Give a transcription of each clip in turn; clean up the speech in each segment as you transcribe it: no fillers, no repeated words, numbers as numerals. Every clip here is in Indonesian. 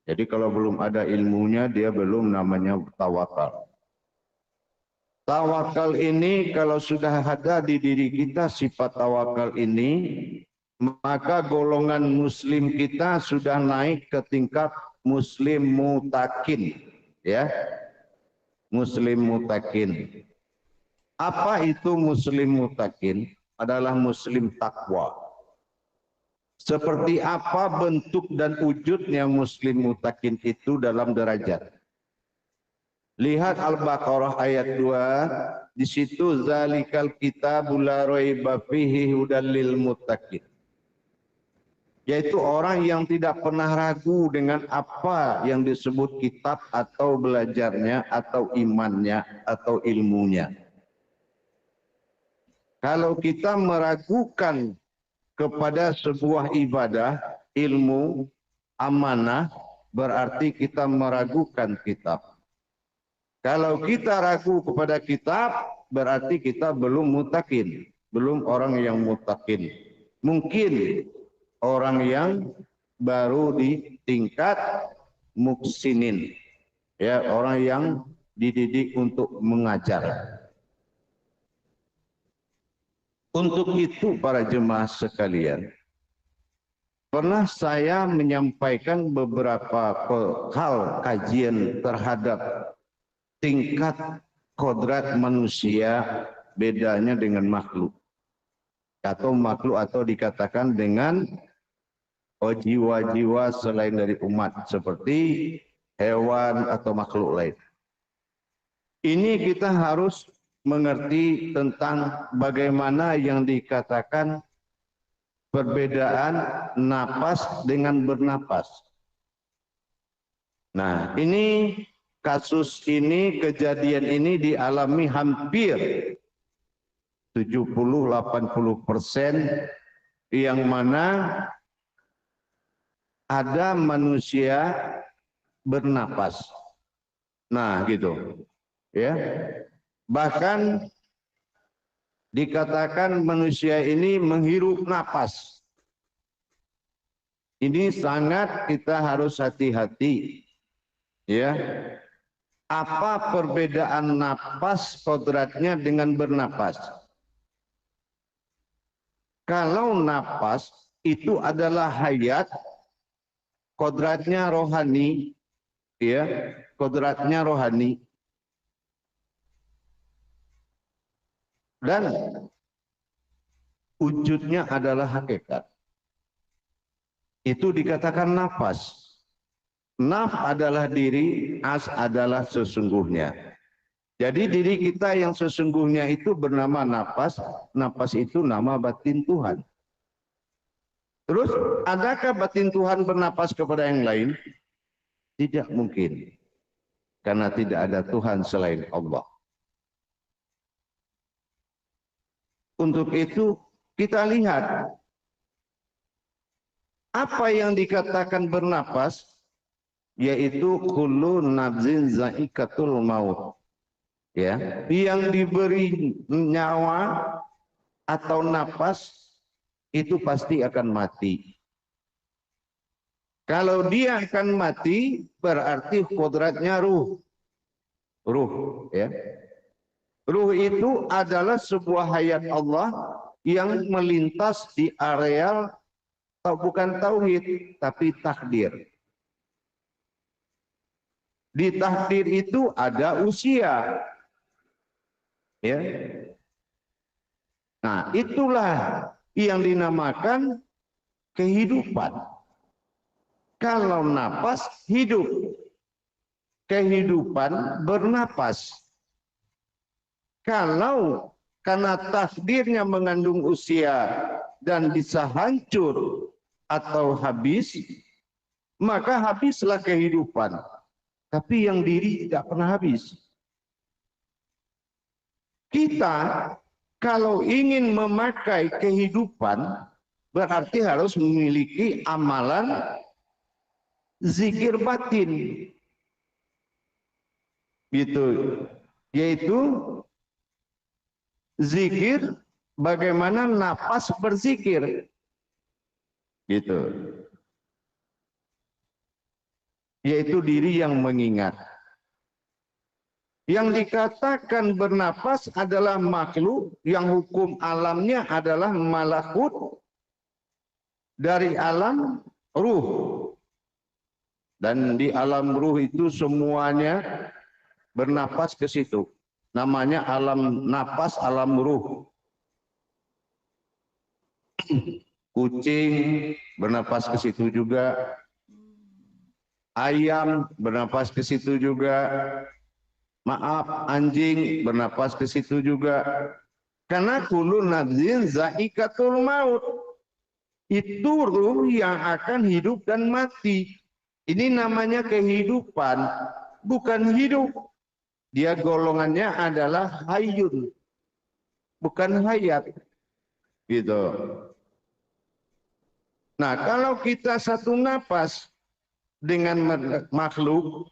Jadi kalau belum ada ilmunya, dia belum namanya tawakal. Tawakal ini kalau sudah ada di diri kita sifat tawakal ini, maka golongan muslim kita sudah naik ke tingkat muslim mutakin. Ya, muslim mutakin. Apa itu muslim mutakin? Adalah muslim takwa. Seperti apa bentuk dan wujudnya muslim mutakin itu dalam derajat. Lihat Al-Baqarah ayat 2, di situ zalikal kitabul la raiba fihi hudal lil muttaqin. Yaitu orang yang tidak pernah ragu dengan apa yang disebut kitab atau belajarnya atau imannya atau ilmunya. Kalau kita meragukan kepada sebuah ibadah, ilmu, amanah, berarti kita meragukan kitab. Kalau kita ragu kepada kitab, berarti kita belum mutakin, belum orang yang mutakin. Mungkin orang yang baru di tingkat muksinin, ya, orang yang dididik untuk mengajar. Untuk itu para jemaah sekalian, pernah saya menyampaikan beberapa hal kajian terhadap tingkat kodrat manusia bedanya dengan makhluk. Atau makhluk atau dikatakan dengan jiwa-jiwa selain dari umat seperti hewan atau makhluk lain. Ini kita harus mengerti tentang bagaimana yang dikatakan perbedaan napas dengan bernapas. Nah, ini kasus ini, kejadian ini dialami hampir 70-80%, yang mana ada manusia bernapas. Nah, gitu. Ya. Bahkan dikatakan manusia ini menghirup napas. Ini sangat kita harus hati-hati. Ya. Apa perbedaan napas kodratnya dengan bernapas? Kalau napas itu adalah hayat, kodratnya rohani, ya, kodratnya rohani. Dan wujudnya adalah hakikat. Itu dikatakan nafas. Naf adalah diri, as adalah sesungguhnya. Jadi diri kita yang sesungguhnya itu bernama nafas. Nafas itu nama batin Tuhan. Terus adakah batin Tuhan bernapas kepada yang lain? Tidak mungkin. Karena tidak ada Tuhan selain Allah. Untuk itu kita lihat apa yang dikatakan bernapas, yaitu kullu nafsin zaikatul maut. Ya, yang diberi nyawa atau napas itu pasti akan mati. Kalau dia akan mati, berarti kodratnya ruh. Ruh, ya. Ruh itu adalah sebuah hayat Allah yang melintas di areal bukan tauhid, tapi takdir. Di takdir itu ada usia. Ya. Nah, itulah yang dinamakan kehidupan. Kalau napas hidup, kehidupan bernapas. Kalau karena takdirnya mengandung usia dan bisa hancur atau habis, maka habislah kehidupan. Tapi yang diri tidak pernah habis. Kita kalau ingin memakai kehidupan, berarti harus memiliki amalan zikir batin. Gitu. Yaitu zikir bagaimana napas berzikir. Gitu. yaitu diri yang mengingat. Yang dikatakan bernapas adalah makhluk yang hukum alamnya adalah malakut dari alam ruh. Dan di alam ruh itu semuanya bernapas ke situ. Namanya alam napas, alam ruh. Kucing bernapas ke situ juga. Ayam bernapas ke situ juga. Maaf, anjing bernapas ke situ juga. Karena kullu nafsin zaikatul maut. Itu ruh yang akan hidup dan mati. Ini namanya kehidupan, bukan hidup. Dia golongannya adalah hayyun, bukan hayat. Gitu. Nah, kalau kita satu napas dengan makhluk,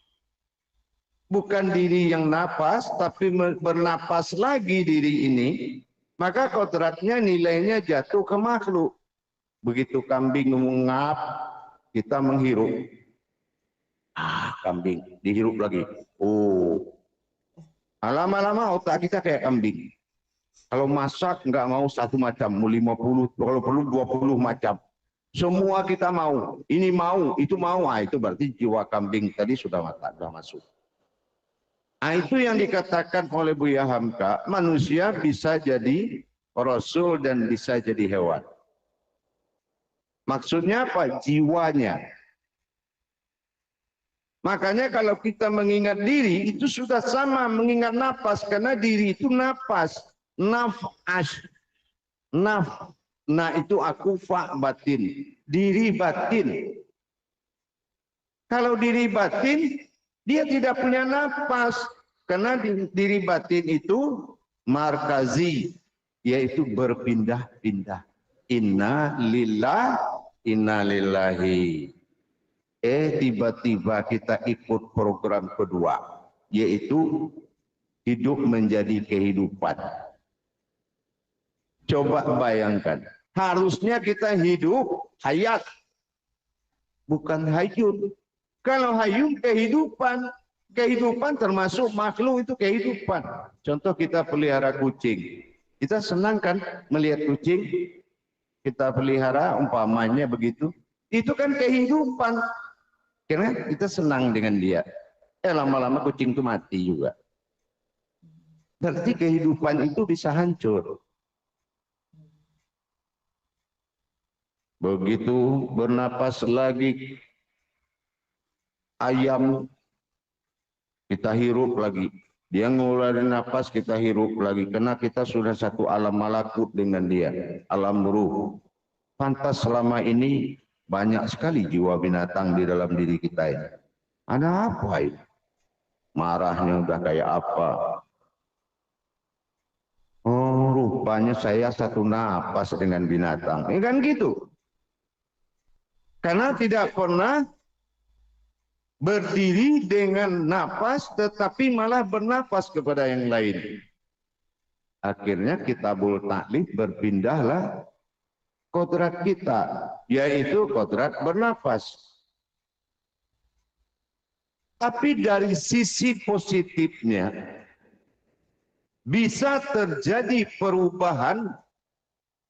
bukan diri yang napas, tapi bernapas lagi diri ini, maka kodratnya nilainya jatuh ke makhluk. Begitu kambing mengap, kita menghirup. Kambing, dihirup lagi. Lama-lama otak kita kayak kambing. Kalau masak nggak mau satu macam, mau 50, kalau perlu 20 macam. Semua kita mau, ini mau, itu mau. Itu berarti jiwa kambing tadi sudah masuk. Itu yang dikatakan oleh Buya Hamka, manusia bisa jadi rasul dan bisa jadi hewan. Maksudnya apa? Jiwanya. Makanya kalau kita mengingat diri, itu sudah sama mengingat napas. Karena diri itu napas. Naf'as. Nah itu aku fa batin. Diri batin. Kalau diri batin, dia tidak punya napas. Karena diri batin itu markazi. Yaitu berpindah-pindah. Inna lillah, inna lillahi. Tiba-tiba kita ikut program kedua. Yaitu hidup menjadi kehidupan. Coba bayangkan. Harusnya kita hidup hayat. Bukan hayyun. Kalau hayyun kehidupan. Kehidupan termasuk makhluk itu kehidupan. Contoh kita pelihara kucing. Kita senang kan melihat kucing. Kita pelihara umpamanya begitu. Itu kan kehidupan. Karena kita senang dengan dia. Lama-lama kucing itu mati juga. Berarti kehidupan itu bisa hancur. Begitu bernapas lagi. Ayam kita hirup lagi. Dia ngeluarin napas kita hirup lagi. Karena kita sudah satu alam malakut dengan dia. Alam ruh. Pantas selama ini banyak sekali jiwa binatang di dalam diri kita ini. Ada apa ini? Marahnya udah kayak apa? Oh, rupanya saya satu napas dengan binatang. Ini kan gitu. Karena tidak pernah berdiri dengan napas, tetapi malah bernapas kepada yang lain. Akhirnya kitabul taklif berpindahlah kodrat kita, yaitu kodrat bernapas. Tapi dari sisi positifnya, bisa terjadi perubahan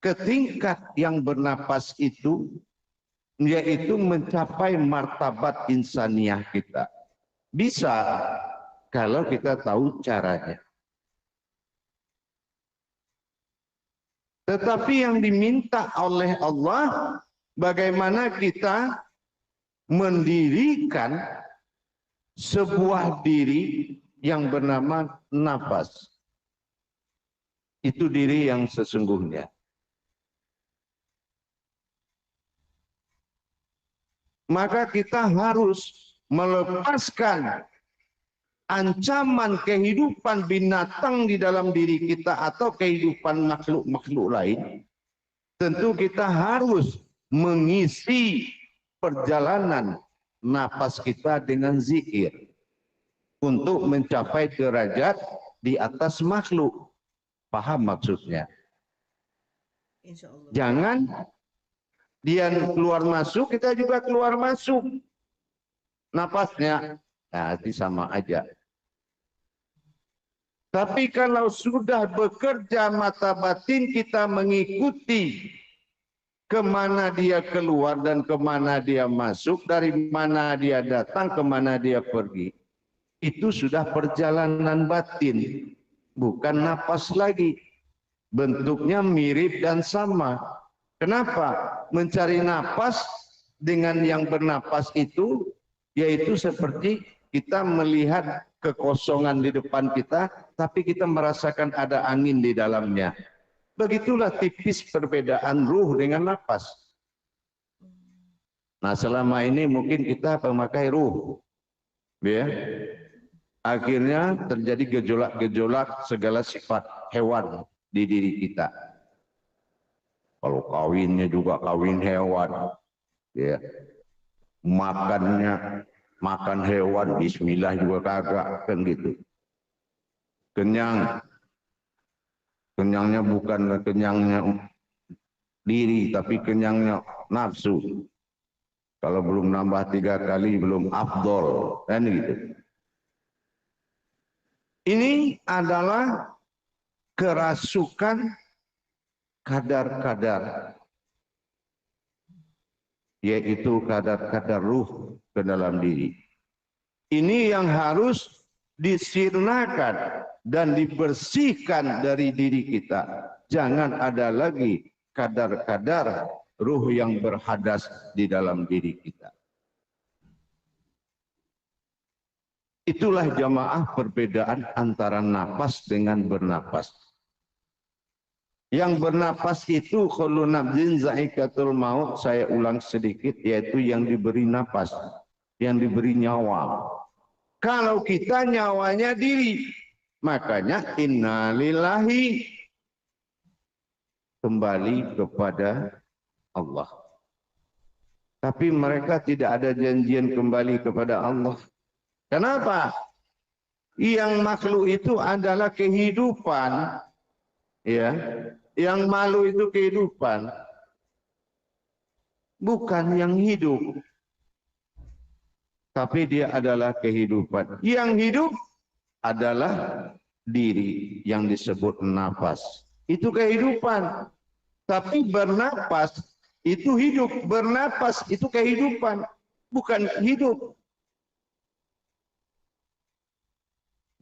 ke tingkat yang bernapas itu, yaitu mencapai martabat insaniah kita. Bisa kalau kita tahu caranya. Tetapi yang diminta oleh Allah, bagaimana kita mendirikan sebuah diri yang bernama nafas. Itu diri yang sesungguhnya. Maka kita harus melepaskan ancaman kehidupan binatang di dalam diri kita atau kehidupan makhluk-makhluk lain. Tentu kita harus mengisi perjalanan napas kita dengan zikir untuk mencapai derajat di atas makhluk. Paham maksudnya? Jangan dia keluar masuk, kita juga keluar masuk. napasnya. Nah, itu sama aja. Tapi kalau sudah bekerja mata batin kita mengikuti kemana dia keluar dan kemana dia masuk, dari mana dia datang, kemana dia pergi. Itu sudah perjalanan batin, bukan napas lagi. Bentuknya mirip dan sama. Kenapa? Mencari napas dengan yang bernapas itu, yaitu seperti kita melihat kekosongan di depan kita, tapi kita merasakan ada angin di dalamnya. Begitulah tipis perbedaan ruh dengan napas. Nah, selama ini mungkin kita pemakai ruh, ya. Akhirnya terjadi gejolak-gejolak segala sifat hewan di diri kita. Kalau kawinnya juga kawin hewan, ya. Makannya makan hewan, bismillah juga kagak, kan gitu. Kenyangnya bukan kenyangnya diri, tapi kenyangnya nafsu. Kalau belum nambah 3 kali belum afdol, kan gitu. Ini adalah kerasukan kadar-kadar, yaitu kadar-kadar ruh ke dalam diri. Ini yang harus disirnakan dan dibersihkan dari diri kita. Jangan ada lagi kadar-kadar ruh yang berhadas di dalam diri kita. Itulah jamaah perbedaan antara napas dengan bernapas. Yang bernapas itu khulu nafsin zaikatul maut, saya ulang sedikit, yaitu yang diberi napas, yang diberi nyawa. Kalau kita nyawanya diri, makanya innalillahi, kembali kepada Allah. Tapi mereka tidak ada janjian kembali kepada Allah. Kenapa? Yang makhluk itu adalah kehidupan, ya. Yang malu itu kehidupan, bukan yang hidup. Tapi dia adalah kehidupan. Yang hidup adalah diri yang disebut nafas. Itu kehidupan. Tapi bernapas itu hidup. Bernapas itu kehidupan, bukan hidup.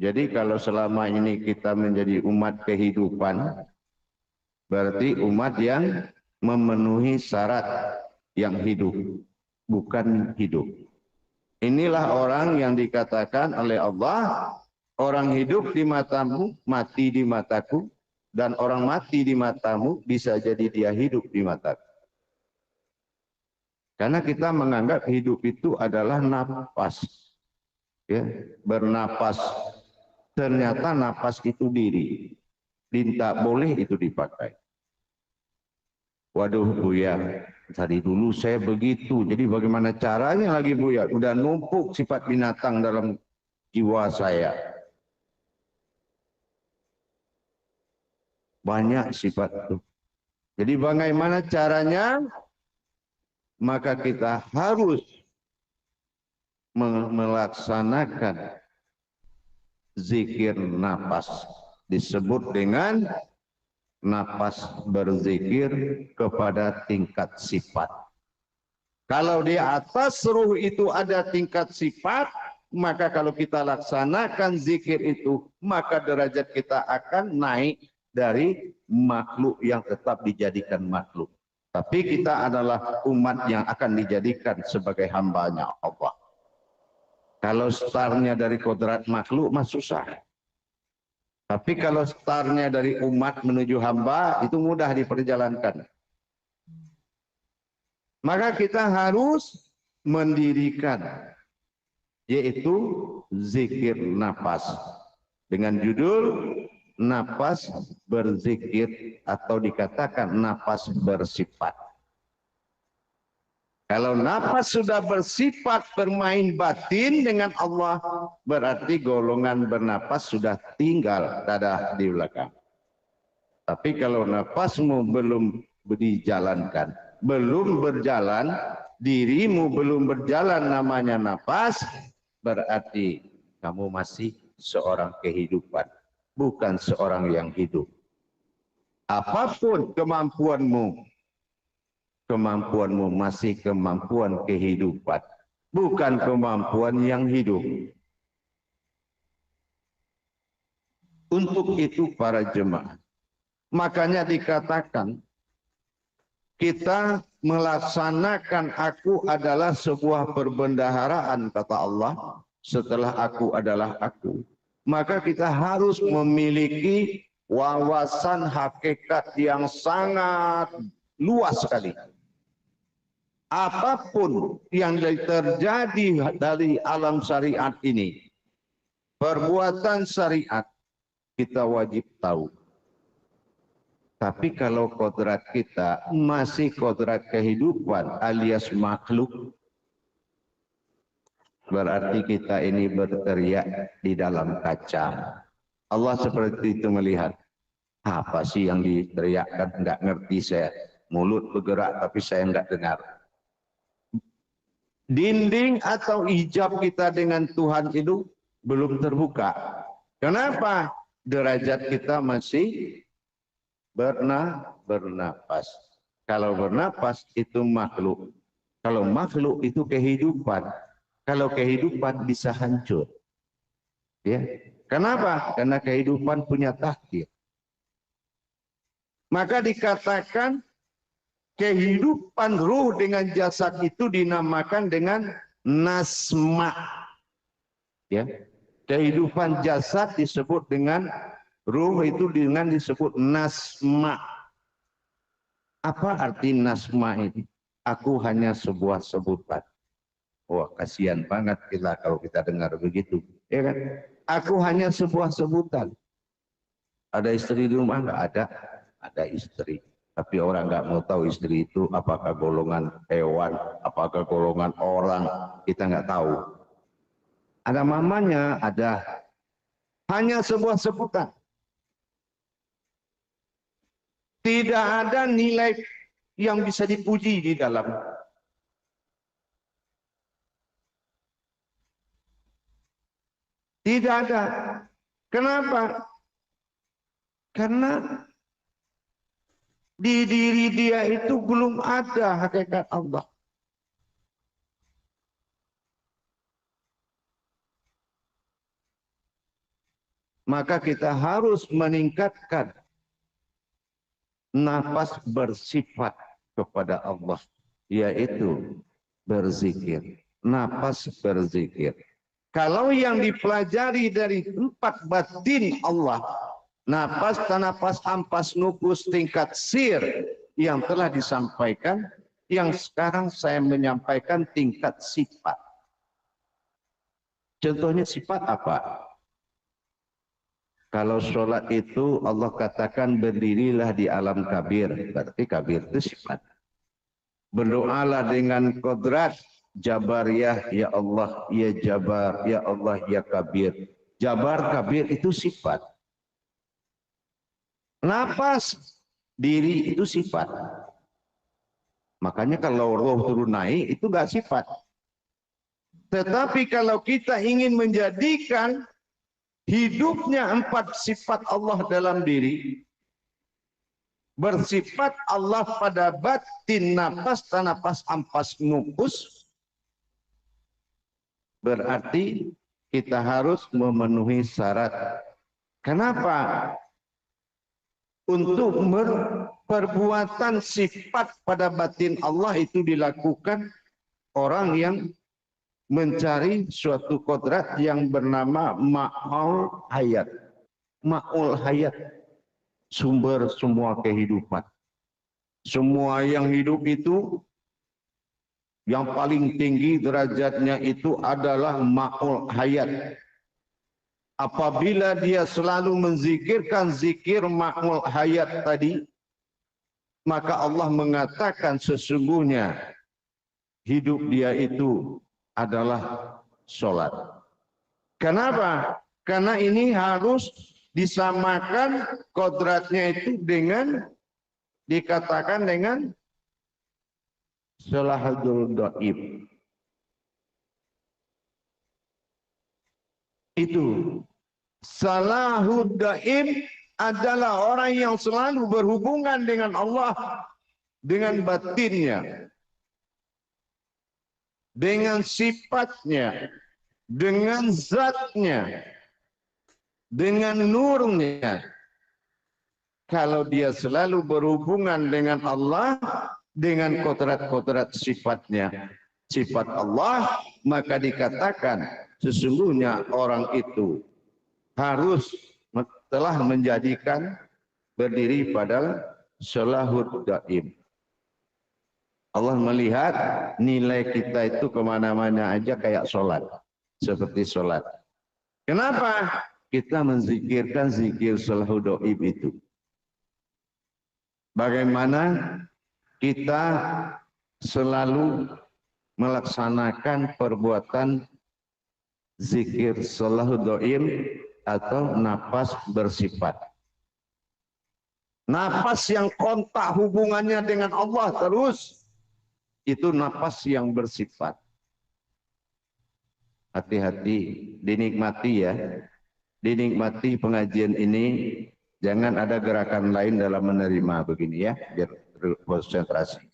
Jadi kalau selama ini kita menjadi umat kehidupan, berarti umat yang memenuhi syarat yang hidup, bukan hidup. Inilah orang yang dikatakan oleh Allah, orang hidup di matamu, mati di mataku, dan orang mati di matamu bisa jadi dia hidup di mataku. Karena kita menganggap hidup itu adalah napas, ya, bernapas. Ternyata napas itu diri, tidak boleh itu dipakai. Waduh Buya, tadi dulu saya begitu, jadi bagaimana caranya lagi Buya? Udah numpuk sifat binatang dalam jiwa saya. Banyak sifat itu. Jadi bagaimana caranya? Maka kita harus melaksanakan zikir napas, disebut dengan napas berzikir kepada tingkat sifat. Kalau di atas ruh itu ada tingkat sifat, maka kalau kita laksanakan zikir itu, maka derajat kita akan naik dari makhluk yang tetap dijadikan makhluk. Tapi kita adalah umat yang akan dijadikan sebagai hambanya Allah. Kalau startnya dari kodrat makhluk, mah susah. Tapi kalau startnya dari umat menuju hamba, itu mudah diperjalankan. Maka kita harus mendirikan, yaitu zikir napas. Dengan judul napas berzikir, atau dikatakan napas bersifat. Kalau napas sudah bersifat bermain batin dengan Allah, berarti golongan bernapas sudah tinggal dadah di belakang. Tapi kalau napasmu belum dijalankan, belum berjalan, dirimu belum berjalan namanya nafas, berarti kamu masih seorang kehidupan, bukan seorang yang hidup. Apapun kemampuanmu, kemampuanmu masih kemampuan kehidupan, bukan kemampuan yang hidup. Untuk itu para jemaah, makanya dikatakan kita melaksanakan aku adalah sebuah perbendaharaan, kata Allah, setelah aku adalah aku. Maka kita harus memiliki wawasan hakikat yang sangat luas sekali. Apapun yang terjadi dari alam syariat ini, perbuatan syariat, kita wajib tahu. Tapi kalau kodrat kita masih kodrat kehidupan alias makhluk, berarti kita ini berteriak di dalam kaca. Allah seperti itu melihat. Apa sih yang diteriakkan? Enggak ngerti saya. Mulut bergerak tapi saya enggak dengar. Dinding atau hijab kita dengan Tuhan itu belum terbuka. Kenapa? Derajat kita masih bernapas. Kalau bernapas itu makhluk. Kalau makhluk itu kehidupan. Kalau kehidupan bisa hancur. Ya. Kenapa? Karena kehidupan punya takdir. Maka dikatakan kehidupan ruh dengan jasad itu dinamakan dengan nasma. Ya. Kehidupan jasad disebut dengan ruh itu dengan disebut nasma. Apa arti nasma ini? Aku hanya sebuah sebutan. Wah, kasihan banget kita kalau kita dengar begitu. Ya kan? Aku hanya sebuah sebutan. Ada istri di rumah? Enggak ada. Ada istri. Tapi orang nggak mau tahu istri itu apakah golongan hewan, apakah golongan orang. Kita nggak tahu. Ada mamanya, ada. Hanya sebuah sebutan. Tidak ada nilai yang bisa dipuji di dalam. Tidak ada. Kenapa? Karena di diri dia itu belum ada hakikat Allah. Maka kita harus meningkatkan nafas bersifat kepada Allah, yaitu berzikir. Nafas berzikir. Kalau yang dipelajari dari 4 batin Allah, nafas, tanafas, ampas, nufus, tingkat sir yang telah disampaikan, yang sekarang saya menyampaikan tingkat sifat. Contohnya sifat apa? Kalau sholat itu Allah katakan berdirilah di alam kabir, berarti kabir itu sifat. Berdoalah dengan kodrat jabariyah, ya Allah, ya jabar, ya Allah, ya kabir. Jabar, kabir itu sifat. Nafas, diri itu sifat. Makanya kalau roh turun naik itu enggak sifat. Tetapi kalau kita ingin menjadikan hidupnya 4 sifat Allah dalam diri, bersifat Allah pada batin, nafas, tanafas, ampas, nufus, berarti kita harus memenuhi syarat. Kenapa? Untuk perbuatan sifat pada batin Allah itu dilakukan orang yang mencari suatu kodrat yang bernama ma'ul hayat. Ma'ul hayat, sumber semua kehidupan. Semua yang hidup itu, yang paling tinggi derajatnya itu adalah ma'ul hayat. Apabila dia selalu menzikirkan zikir ma'ul hayat tadi, maka Allah mengatakan sesungguhnya hidup dia itu adalah sholat. Kenapa? Karena ini harus disamakan kodratnya itu dengan dikatakan dengan Salahul Doib. Itu Salahul Doib adalah orang yang selalu berhubungan dengan Allah, dengan batinnya, dengan sifatnya, dengan zatnya, dengan nurnya. Kalau dia selalu berhubungan dengan Allah, dengan kodrat-kodrat sifatnya, sifat Allah, maka dikatakan sesungguhnya orang itu harus telah menjadikan berdiri pada salahud daim. Allah melihat nilai kita itu kemana-mana aja kayak sholat, seperti sholat. Kenapa? Kita menzikirkan zikir salahud daim itu. Bagaimana kita selalu melaksanakan perbuatan zikir salahud daim atau nafas bersifat. Nafas yang kontak hubungannya dengan Allah terus, itu nafas yang bersifat. Hati-hati, dinikmati ya. Dinikmati pengajian ini. Jangan ada gerakan lain dalam menerima begini ya, biar konsentrasi.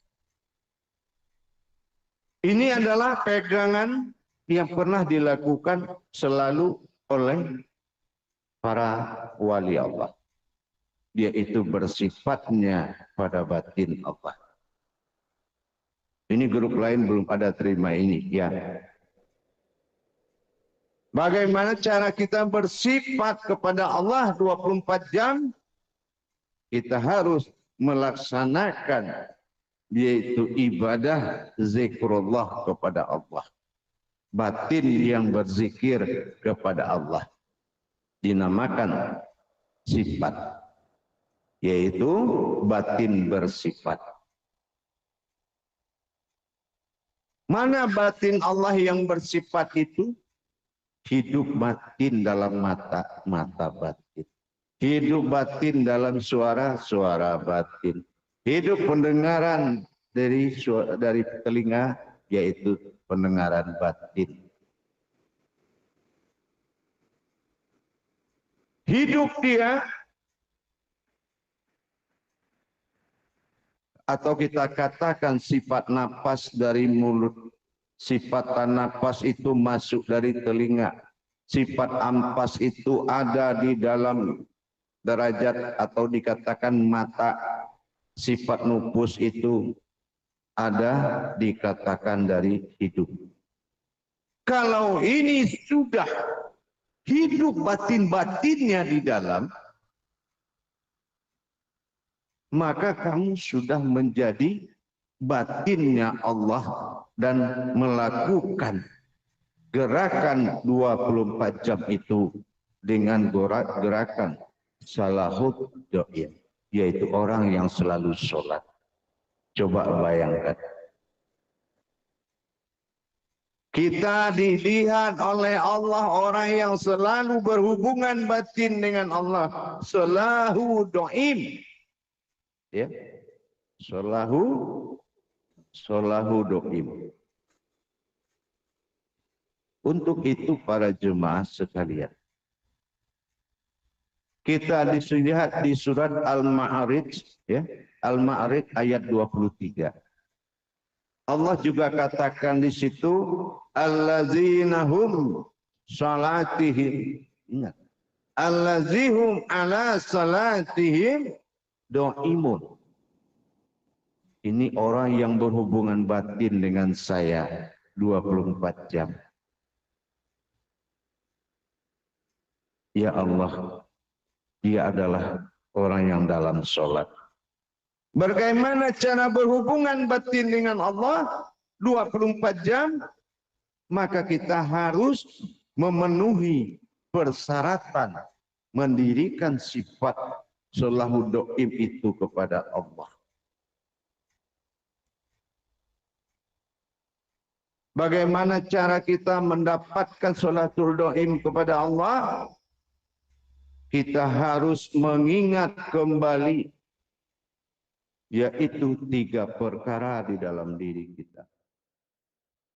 Ini adalah pegangan yang pernah dilakukan selalu oleh para wali Allah. Dia itu bersifatnya pada batin Allah. Ini grup lain belum pada terima ini ya. Bagaimana cara kita bersifat kepada Allah 24 jam? Kita harus melaksanakan yaitu ibadah zikrullah kepada Allah. Batin yang berzikir kepada Allah. Dinamakan sifat. Yaitu batin bersifat. Mana batin Allah yang bersifat itu? Hidup batin dalam mata batin. Hidup batin dalam suara batin. Hidup pendengaran dari telinga, yaitu pendengaran batin. Hidup dia, atau kita katakan sifat nafas dari mulut. Sifat nafas itu masuk dari telinga. Sifat ampas itu ada di dalam derajat atau dikatakan mata. Sifat nufus itu ada dikatakan dari hidup. Kalau ini sudah hidup batin-batinnya di dalam, maka kamu sudah menjadi batinnya Allah dan melakukan gerakan 24 jam itu dengan gerakan salahud daim, yaitu orang yang selalu sholat. Coba bayangkan. Kita dilihat oleh Allah orang yang selalu berhubungan batin dengan Allah. Salahud daim. Ya. Salahud daim. Untuk itu para jemaah sekalian, kita dilihat di surat Al-Ma'arij, ya, Al-Ma'arij ayat 23. Allah juga katakan di situ, allazina hum salatihim. Ingat, allazihum ala salatihim do'imun. Ini orang yang berhubungan batin dengan saya 24 jam. Ya Allah, dia adalah orang yang dalam sholat. Bagaimana cara berhubungan batin dengan Allah 24 jam? Maka kita harus memenuhi persyaratan mendirikan sifat salahud daim itu kepada Allah. Bagaimana cara kita mendapatkan salatul daim kepada Allah? Kita harus mengingat kembali yaitu 3 perkara di dalam diri kita.